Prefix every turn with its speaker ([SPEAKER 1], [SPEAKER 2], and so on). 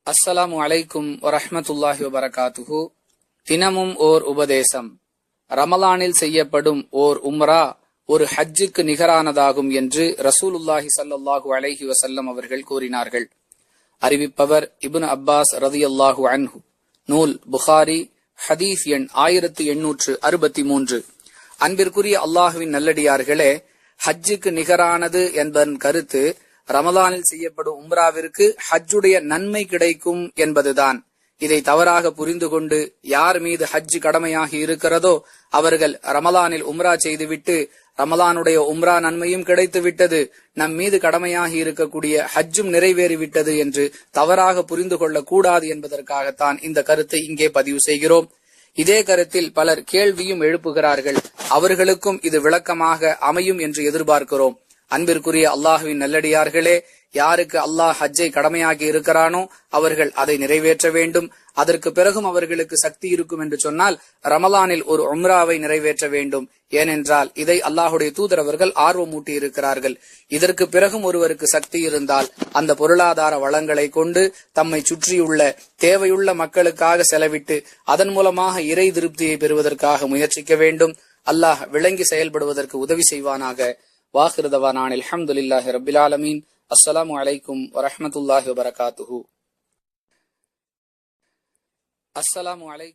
[SPEAKER 1] அஸ்ஸலாமு அலைக்கும் வரஹ்மத்துல்லாஹி வபரகாத்துஹு. தினமும் ஓர் உபதேசம். ரமலானில் செய்யப்படும் ஓர் உம்ரா ஒரு ஹஜ்ஜுக்கு நிகரானதாகும் என்று ரசூலுல்லாஹி ஸல்லல்லாஹு அலைஹி வஸல்லம் அவர்கள் கூறினார்கள். அறிவிப்பவர் இப்னு அப்பாஸ் ரலியல்லாஹு அன்ஹு. நூல் புகாரி, ஹதீஸ் எண் 1863. அன்பிற்குரிய அல்லாஹுவின் நல்லடியார்களே, ஹஜ்ஜுக்கு நிகரானது என்பதன் கருத்து ரமலானில் செய்யப்படும் உம்ராவிற்கு ஹஜ்ஜுடைய நன்மை கிடைக்கும் என்பதுதான். இதை தவறாக புரிந்து கொண்டு யார் மீது ஹஜ் கடமையாகி இருக்கிறதோ அவர்கள் ரமலானில் உம்ரா செய்துவிட்டு ரமலானுடைய உம்ரா நன்மையும் கிடைத்து விட்டது, நம் மீது கடமையாகி இருக்கக்கூடிய ஹஜ்ஜும் நிறைவேறிவிட்டது என்று தவறாக புரிந்து கொள்ளக் கூடாது என்பதற்காகத்தான் இந்த கருத்தை இங்கே பதிவு செய்கிறோம். இதே கருத்தில் பலர் கேள்வியும் எழுப்புகிறார்கள். அவர்களுக்கும் இது விளக்கமாக அமையும் என்று எதிர்பார்க்கிறோம். அன்பிற்குரிய அல்லாஹுவின் நல்லடியார்களே, யாருக்கு அல்லாஹ் ஹஜ்ஜை கடமையாக்கி இருக்கிறானோ அவர்கள் அதை நிறைவேற்ற வேண்டும். அதற்கு பிறகும் அவர்களுக்கு சக்தி இருக்கும் என்று சொன்னால் ரமலானில் ஒரு உம்ராவை நிறைவேற்ற வேண்டும். ஏனென்றால் இதை அல்லாஹுடைய தூதர் அவர்கள் ஆர்வமூட்டி இருக்கிறார்கள். இதற்கு பிறகும் ஒருவருக்கு சக்தி இருந்தால் அந்த பொருளாதார வளங்களை கொண்டு தம்மை சுற்றியுள்ள தேவையுள்ள மக்களுக்காக செலவிட்டு அதன் மூலமாக இறை திருப்தியை பெறுவதற்காக முயற்சிக்க வேண்டும். அல்லாஹ் விளங்கி செயல்படுவதற்கு உதவி செய்வானாக. வாஹிரு தவானான் அல்ஹம்துலில்லாஹி ரப்பில் ஆலமீன். அஸ்ஸலாமு அலைக்கும் வரஹ்மத்துல்லாஹி வபரகாத்துஹு. அஸ்ஸலாமு அலைக்கும்.